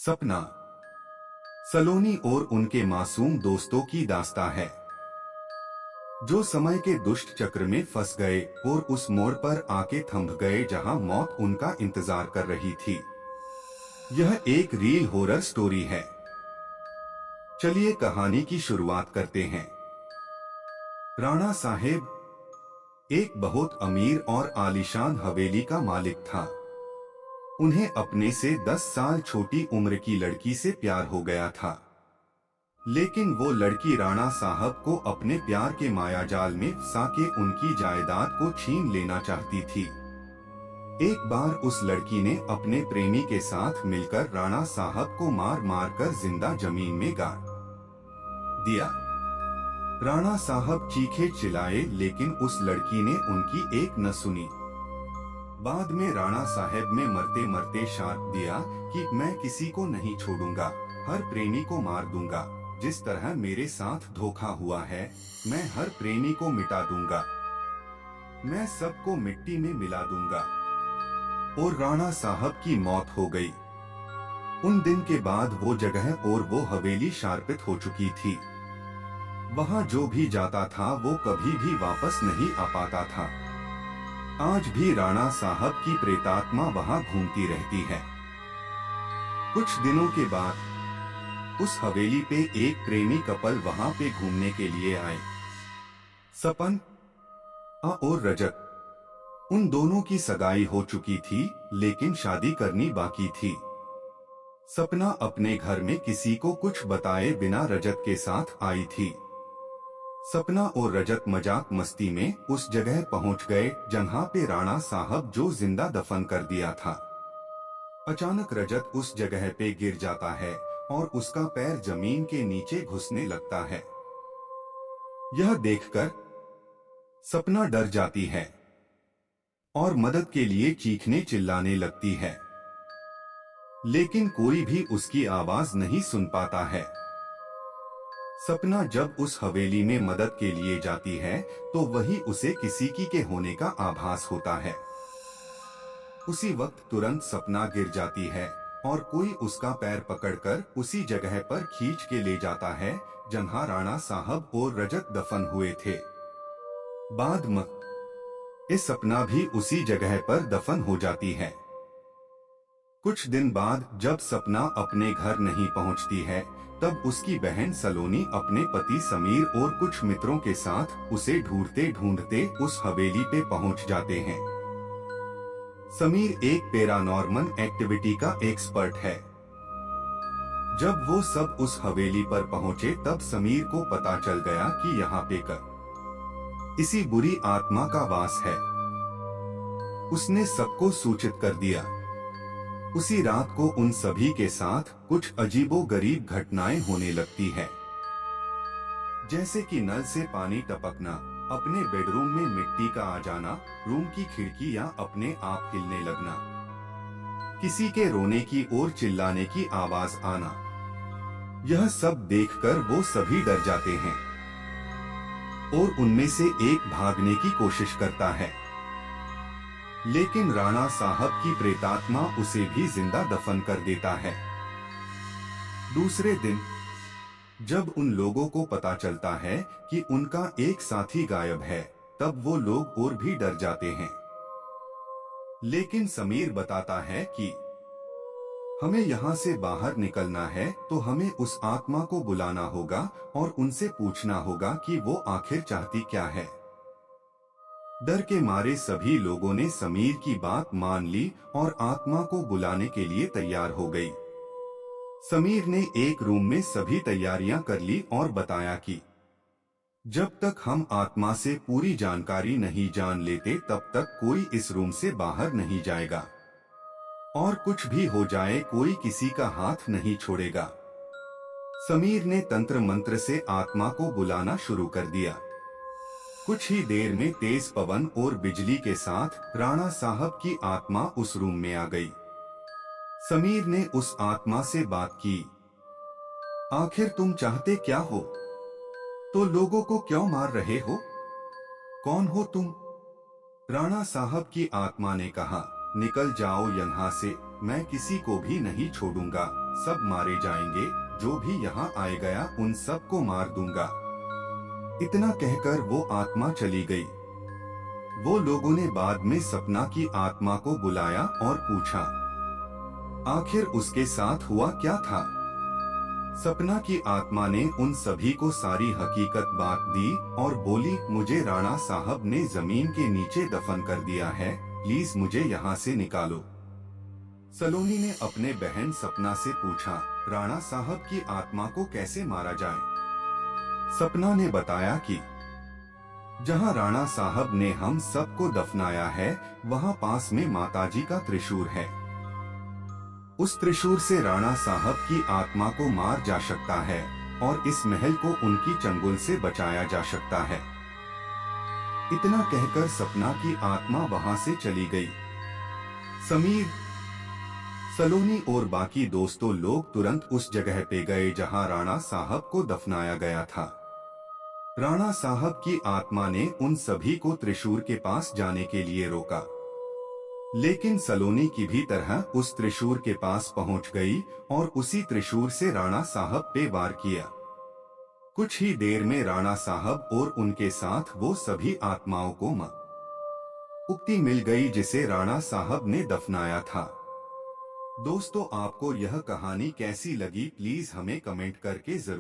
सपना सलोनी और उनके मासूम दोस्तों की दास्तां है, जो समय के दुष्ट चक्र में फंस गए और उस मोड़ पर आके थम गए जहां मौत उनका इंतजार कर रही थी। यह एक रियल हॉरर स्टोरी है। चलिए कहानी की शुरुआत करते हैं। राणा साहेब एक बहुत अमीर और आलीशान हवेली का मालिक था। उन्हें अपने से 10 साल छोटी उम्र की लड़की से प्यार हो गया था, लेकिन वो लड़की राणा साहब को अपने प्यार के मायाजाल में फंसा के उनकी जायदाद को छीन लेना चाहती थी। एक बार उस लड़की ने अपने प्रेमी के साथ मिलकर राणा साहब को मार मार कर जिंदा जमीन में गाड़ दिया। राणा साहब चीखे चिल्लाए, लेकिन उस लड़की ने उनकी एक न सुनी। बाद में राणा साहब ने मरते मरते शाप दिया कि मैं किसी को नहीं छोड़ूंगा, हर प्रेमी को मार दूंगा। जिस तरह मेरे साथ धोखा हुआ है, मैं हर प्रेमी को मिटा दूंगा, मैं सबको मिट्टी में मिला दूंगा। और राणा साहब की मौत हो गई। उन दिन के बाद वो जगह और वो हवेली शार्पित हो चुकी थी। वहाँ जो भी जाता था वो कभी भी वापस नहीं आ पाता था। आज भी राणा साहब की प्रेतात्मा वहां घूमती रहती है। कुछ दिनों के बाद उस हवेली पे एक प्रेमी कपल वहां पे घूमने के लिए आए। सपना और रजत, उन दोनों की सगाई हो चुकी थी, लेकिन शादी करनी बाकी थी। सपना अपने घर में किसी को कुछ बताए बिना रजत के साथ आई थी। सपना और रजत मजाक मस्ती में उस जगह पहुंच गए जहां पे राणा साहब जो जिंदा दफन कर दिया था। अचानक रजत उस जगह पे गिर जाता है और उसका पैर जमीन के नीचे घुसने लगता है। यह देखकर सपना डर जाती है और मदद के लिए चीखने चिल्लाने लगती है, लेकिन कोई भी उसकी आवाज नहीं सुन पाता है। सपना जब उस हवेली में मदद के लिए जाती है तो वही उसे किसी की के होने का आभास होता है। उसी वक्त तुरंत सपना गिर जाती है और कोई उसका पैर पकड़कर उसी जगह पर खींच के ले जाता है जहां राणा साहब और रजत दफन हुए थे। बाद में इस सपना भी उसी जगह पर दफन हो जाती है। कुछ दिन बाद जब सपना अपने घर नहीं पहुंचती है, तब उसकी बहन सलोनी अपने पति समीर और कुछ मित्रों के साथ उसे ढूंढते ढूंढते उस हवेली पे पहुंच जाते हैं। समीर एक पैरानॉर्मल एक्टिविटी का एक्सपर्ट है। जब वो सब उस हवेली पर पहुंचे तब समीर को पता चल गया कि यहाँ पे इसी बुरी आत्मा का वास है। उसने सबको सूचित कर दिया। उसी रात को उन सभी के साथ कुछ अजीबोगरीब घटनाएं होने लगती है, जैसे कि नल से पानी टपकना, अपने बेडरूम में मिट्टी का आ जाना, रूम की खिड़कियां अपने आप हिलने लगना, किसी के रोने की और चिल्लाने की आवाज आना। यह सब देखकर वो सभी डर जाते हैं और उनमें से एक भागने की कोशिश करता है, लेकिन राणा साहब की प्रेतात्मा उसे भी जिंदा दफन कर देता है। दूसरे दिन जब उन लोगों को पता चलता है कि उनका एक साथी गायब है, तब वो लोग और भी डर जाते हैं। लेकिन समीर बताता है कि हमें यहाँ से बाहर निकलना है तो हमें उस आत्मा को बुलाना होगा और उनसे पूछना होगा कि वो आखिर चाहती क्या है। डर के मारे सभी लोगों ने समीर की बात मान ली और आत्मा को बुलाने के लिए तैयार हो गई। समीर ने एक रूम में सभी तैयारियां कर ली और बताया कि जब तक हम आत्मा से पूरी जानकारी नहीं जान लेते तब तक कोई इस रूम से बाहर नहीं जाएगा, और कुछ भी हो जाए कोई किसी का हाथ नहीं छोड़ेगा। समीर ने तंत्र मंत्र से आत्मा को बुलाना शुरू कर दिया। कुछ ही देर में तेज पवन और बिजली के साथ राणा साहब की आत्मा उस रूम में आ गई। समीर ने उस आत्मा से बात की, आखिर तुम चाहते क्या हो? तो लोगों को क्यों मार रहे हो? कौन हो तुम? राणा साहब की आत्मा ने कहा, निकल जाओ यहाँ से, मैं किसी को भी नहीं छोड़ूंगा, सब मारे जाएंगे, जो भी यहाँ आए गया उन सब को मार दूंगा। इतना कहकर वो आत्मा चली गई। वो लोगों ने बाद में सपना की आत्मा को बुलाया और पूछा, आखिर उसके साथ हुआ क्या था। सपना की आत्मा ने उन सभी को सारी हकीकत बात दी और बोली, मुझे राणा साहब ने जमीन के नीचे दफन कर दिया है, प्लीज मुझे यहाँ से निकालो। सलोनी ने अपने बहन सपना से पूछा, राणा साहब की आत्मा को कैसे मारा जाए। सपना ने बताया कि जहाँ राणा साहब ने हम सबको दफनाया है, वहाँ पास में माताजी का त्रिशूल है। उस त्रिशूल से राणा साहब की आत्मा को मार जा सकता है और इस महल को उनकी चंगुल से बचाया जा सकता है। इतना कहकर सपना की आत्मा वहां से चली गई। समीर, सलोनी और बाकी दोस्तों लोग तुरंत उस जगह पे गए जहां राणा साहब को दफनाया गया था। राणा साहब की आत्मा ने उन सभी को त्रिशूल के पास जाने के लिए रोका, लेकिन सलोनी की भी तरह उस त्रिशूल के पास पहुंच गई और उसी त्रिशूल से राणा साहब पे वार किया। कुछ ही देर में राणा साहब और उनके साथ वो सभी आत्माओं को मुक्ति मिल गई जिसे राणा साहब ने दफनाया था। दोस्तों, आपको यह कहानी कैसी लगी प्लीज हमें कमेंट करके जरूर